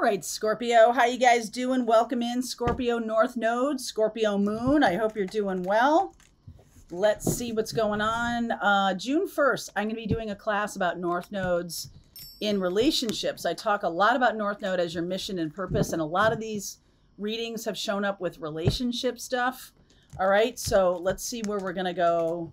right, Scorpio, how you guys doing? Welcome in Scorpio North Node, Scorpio Moon. I hope you're doing well. Let's see what's going on. June 1st, I'm going to be doing a class about North Nodes in relationships. I talk a lot about North Node as your mission and purpose, and a lot of these readings have shown up with relationship stuff. All right, so let's see where we're going to go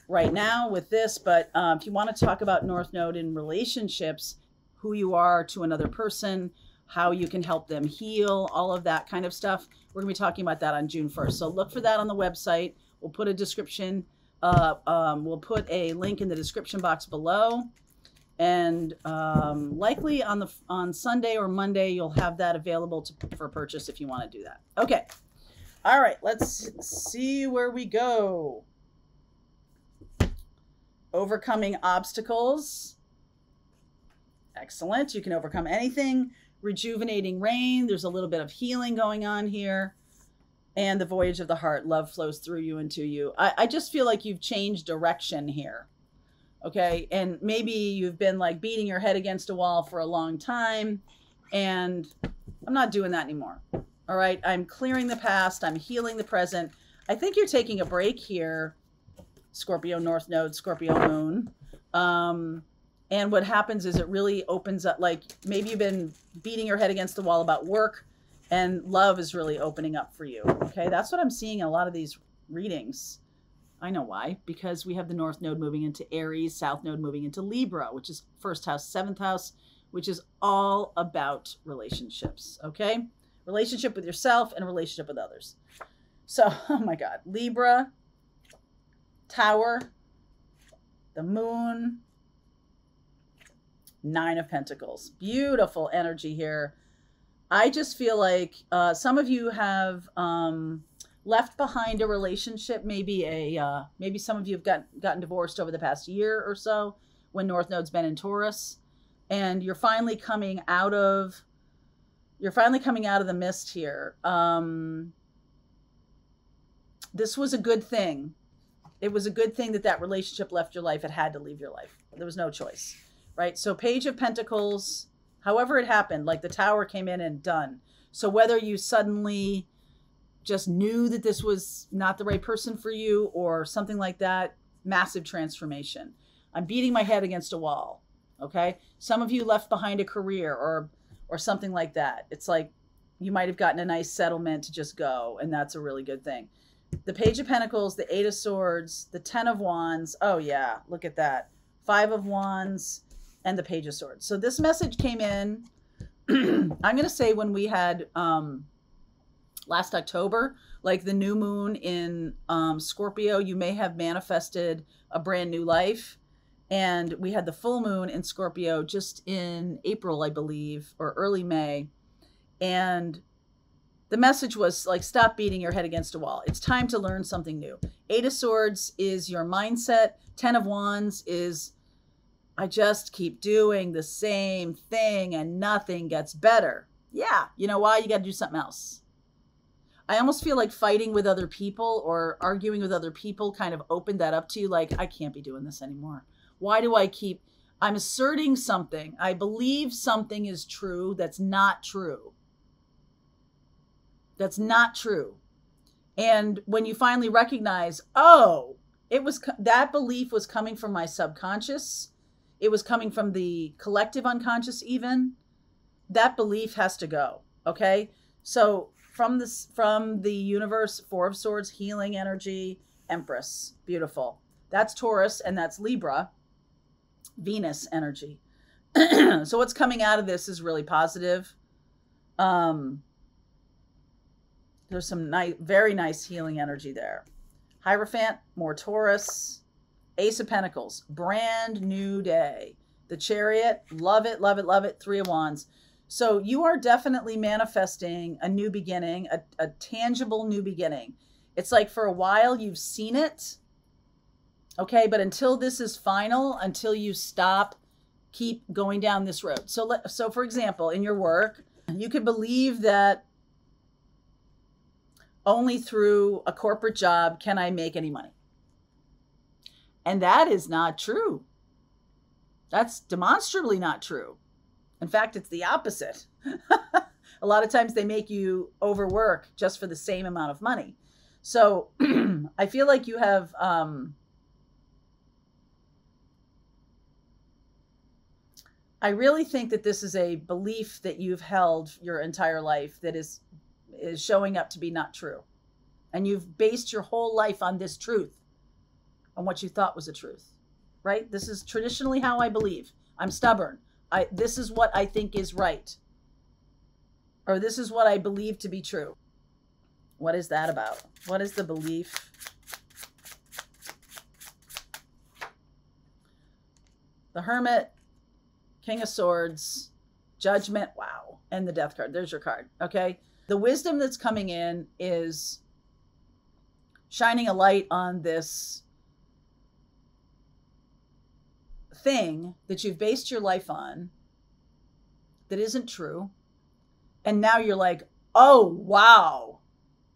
right now with this. But if you want to talk about North Node in relationships, who you are to another person, how you can help them heal, all of that kind of stuff. We're going to be talking about that on June 1st. So look for that on the website. We'll put a description. We'll put a link in the description box below. And likely on Sunday or Monday, you'll have that available for purchase if you want to do that. Okay. All right. Let's see where we go. Overcoming obstacles. Excellent. You can overcome anything. Rejuvenating rain. There's a little bit of healing going on here. And the voyage of the heart. Love flows through you and to you. I just feel like you've changed direction here. Okay. And maybe you've been like beating your head against a wall for a long time. And I'm not doing that anymore. All right. I'm clearing the past. I'm healing the present. I think you're taking a break here. Scorpio North Node, Scorpio Moon. And what happens is it really opens up, like maybe you've been beating your head against the wall about work, and love is really opening up for you. Okay, that's what I'm seeing in a lot of these readings. I know why, because we have the North Node moving into Aries, South Node moving into Libra, which is first house, seventh house, which is all about relationships. Okay, relationship with yourself and relationship with others. So, oh my God, Libra, Tower, the Moon, Nine of Pentacles. Beautiful energy here. I just feel like some of you have left behind a relationship. Maybe maybe some of you have gotten divorced over the past year or so when North Node's been in Taurus, and you're finally coming out of the mist here. This was a good thing. It was a good thing that relationship left your life. It had to leave your life. There was no choice. Right? So Page of Pentacles, however it happened, like the Tower came in and done. So whether you suddenly just knew that this was not the right person for you or something like that, massive transformation. I'm beating my head against a wall. Okay. Some of you left behind a career or something like that. It's like you might have gotten a nice settlement to just go. And that's a really good thing. The Page of Pentacles, the Eight of Swords, the 10 of Wands. Oh yeah. Look at that. 5 of Wands. And the Page of Swords. So this message came in, I'm going to say when we had last October, like the new moon in Scorpio, you may have manifested a brand new life. And we had the full moon in Scorpio just in April, I believe, or early May. And the message was like, stop beating your head against a wall. It's time to learn something new. 8 of Swords is your mindset. 10 of Wands is I just keep doing the same thing and nothing gets better. Yeah. You know why? You got to do something else. I almost feel like fighting with other people or arguing with other people kind of opened that up to you. Like, I can't be doing this anymore. Why do I'm asserting something. I believe something is true. That's not true. That's not true. And when you finally recognize, oh, that belief was coming from my subconscious. It was coming from the collective unconscious even. That belief has to go, okay? So from the universe, 4 of Swords, healing energy, Empress, beautiful. That's Taurus and that's Libra, Venus energy. So what's coming out of this is really positive. There's some very nice healing energy there. Hierophant, more Taurus. Ace of Pentacles, brand new day. The Chariot, love it, love it, love it. 3 of Wands. So you are definitely manifesting a new beginning, a tangible new beginning. It's like for a while you've seen it. Okay, but until this is final, until you stop, keep going down this road. So for example, in your work, you could believe that only through a corporate job can I make any money. And that is not true. That's demonstrably not true. In fact, it's the opposite. A lot of times they make you overwork just for the same amount of money. So I feel like you have, I really think that this is a belief that you've held your entire life that is showing up to be not true. And you've based your whole life on this truth, on what you thought was a truth, right? This is traditionally how I believe. I'm stubborn. This is what I think is right. Or this is what I believe to be true. What is that about? What is the belief? The Hermit, King of Swords, Judgment, wow, and the Death card. There's your card, okay? The wisdom that's coming in is shining a light on this thing that you've based your life on that isn't true. And now you're like, oh, wow.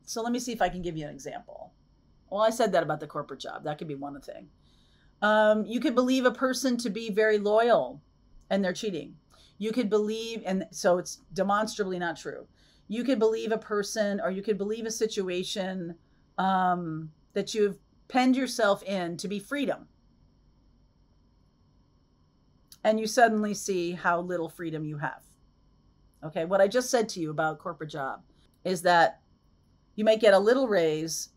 So let me see if I can give you an example. Well, I said that about the corporate job. That could be one thing. You could believe a person to be very loyal and they're cheating. You could believe, and so it's demonstrably not true. You could believe a person, or you could believe a situation that you've penned yourself in to be freedom. And you suddenly see how little freedom you have. Okay, what I just said to you about corporate job is that you might get a little raise,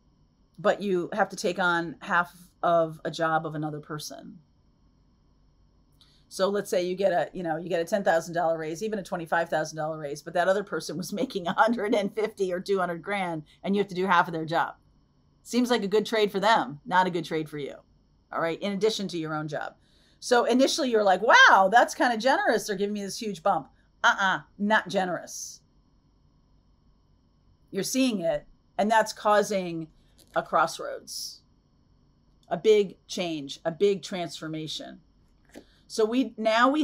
but you have to take on half of a job of another person. So let's say you get a $10,000 raise, even a $25,000 raise, but that other person was making 150 or 200 grand and you have to do half of their job. Seems like a good trade for them, not a good trade for you. All right, in addition to your own job. So initially you're like, wow, that's kind of generous. They're giving me this huge bump. Not generous. You're seeing it, and that's causing a crossroads, a big change, a big transformation. So we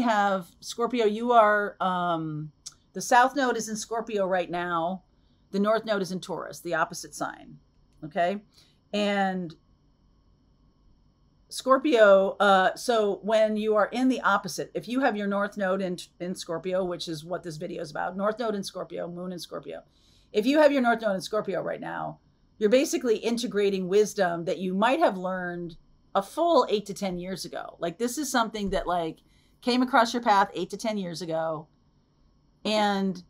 have Scorpio. You are, the South Node is in Scorpio right now. The North Node is in Taurus, the opposite sign. Okay. And Scorpio, so when you are in the opposite, if you have your North Node in Scorpio, which is what this video is about, North Node in Scorpio, Moon in Scorpio. If you have your North Node in Scorpio right now, you're basically integrating wisdom that you might have learned a full 8 to 10 years ago. Like this is something that like came across your path 8 to 10 years ago. And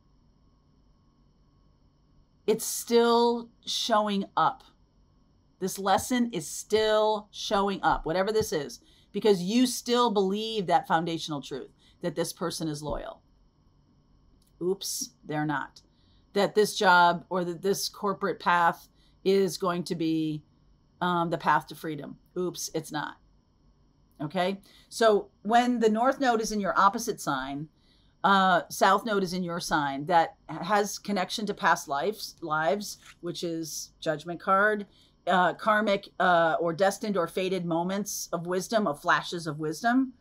it's still showing up. This lesson is still showing up, whatever this is, because you still believe that foundational truth, that this person is loyal. Oops, they're not. That this job or that this corporate path is going to be the path to freedom. Oops, it's not. Okay? So when the North Node is in your opposite sign, South Node is in your sign, that has connection to past lives, which is Judgment card, karmic or destined or fated moments of wisdom, of flashes of wisdom,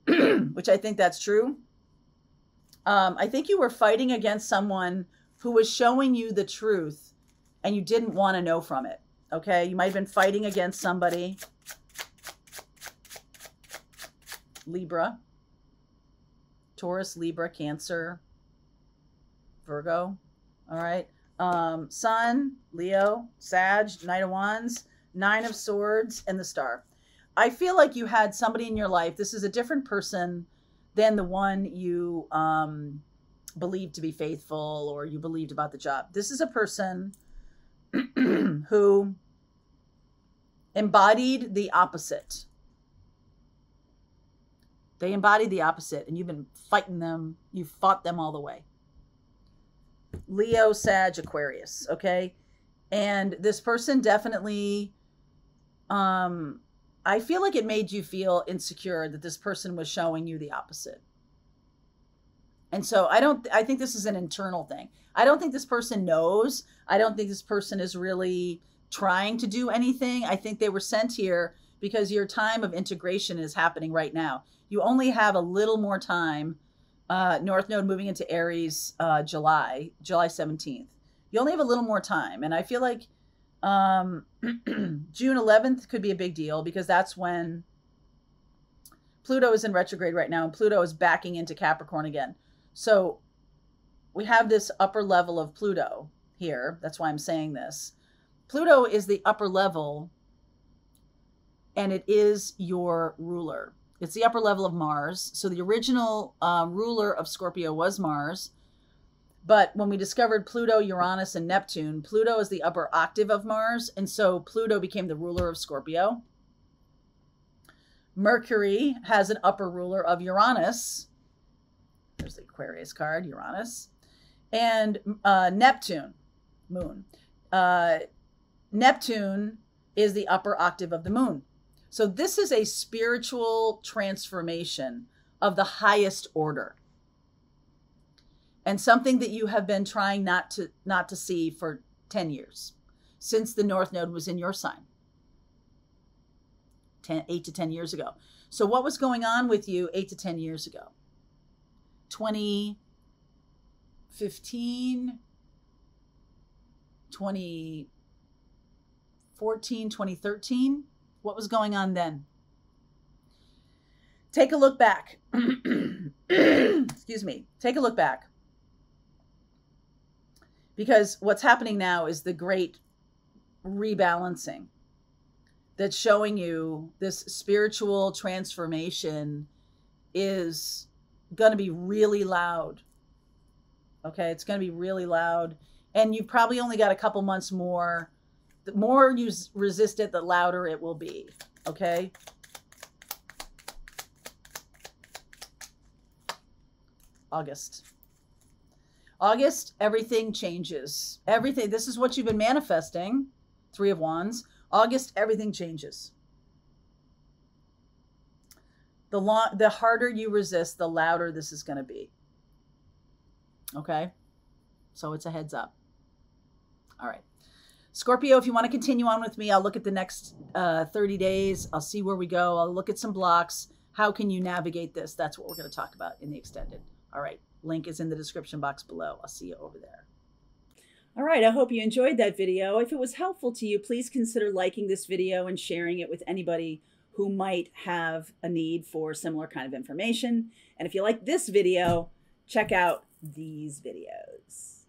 which I think that's true. I think you were fighting against someone who was showing you the truth and you didn't want to know from it. Okay. You might have been fighting against somebody. Libra, Taurus, Libra, Cancer, Virgo. All right. Sun, Leo, Sag, Knight of Wands, Nine of Swords, and the Star. I feel like you had somebody in your life. This is a different person than the one you believed to be faithful or you believed about the job. This is a person who embodied the opposite. They embodied the opposite, and you've been fighting them. You fought them all the way. Leo, Sag, Aquarius, okay? And this person definitely, I feel like it made you feel insecure that this person was showing you the opposite. And so I think this is an internal thing. I don't think this person knows. I don't think this person is really trying to do anything. I think they were sent here because your time of integration is happening right now. You only have a little more time. North Node moving into Aries, July 17th. You only have a little more time. And I feel like June 11th could be a big deal because that's when Pluto is in retrograde right now. And Pluto is backing into Capricorn again. So we have this upper level of Pluto here. That's why I'm saying this. Pluto is the upper level, and it is your ruler. It's the upper level of Mars. So the original ruler of Scorpio was Mars. But when we discovered Pluto, Uranus, and Neptune, Pluto is the upper octave of Mars. And so Pluto became the ruler of Scorpio. Mercury has an upper ruler of Uranus. There's the Aquarius card, Uranus. And Neptune, moon. Neptune is the upper octave of the moon. So this is a spiritual transformation of the highest order. And something that you have been trying not to see for 10 years, since the North Node was in your sign, 8 to 10 years ago. So what was going on with you 8 to 10 years ago? 2015, 2014, 2013. What was going on then? Take a look back. Excuse me. Take a look back. Because what's happening now is the great rebalancing that's showing you this spiritual transformation is going to be really loud. Okay, it's going to be really loud. And you've probably only got a couple months more. The more you resist it, the louder it will be. Okay? August, everything changes. Everything. This is what you've been manifesting. 3 of Wands. August, everything changes. The harder you resist, the louder this is going to be. Okay? So it's a heads up. All right. Scorpio, if you want to continue on with me, I'll look at the next 30 days. I'll see where we go. I'll look at some blocks. How can you navigate this? That's what we're going to talk about in the extended. All right. Link is in the description box below. I'll see you over there. All right. I hope you enjoyed that video. If it was helpful to you, please consider liking this video and sharing it with anybody who might have a need for similar kind of information. And if you like this video, check out these videos.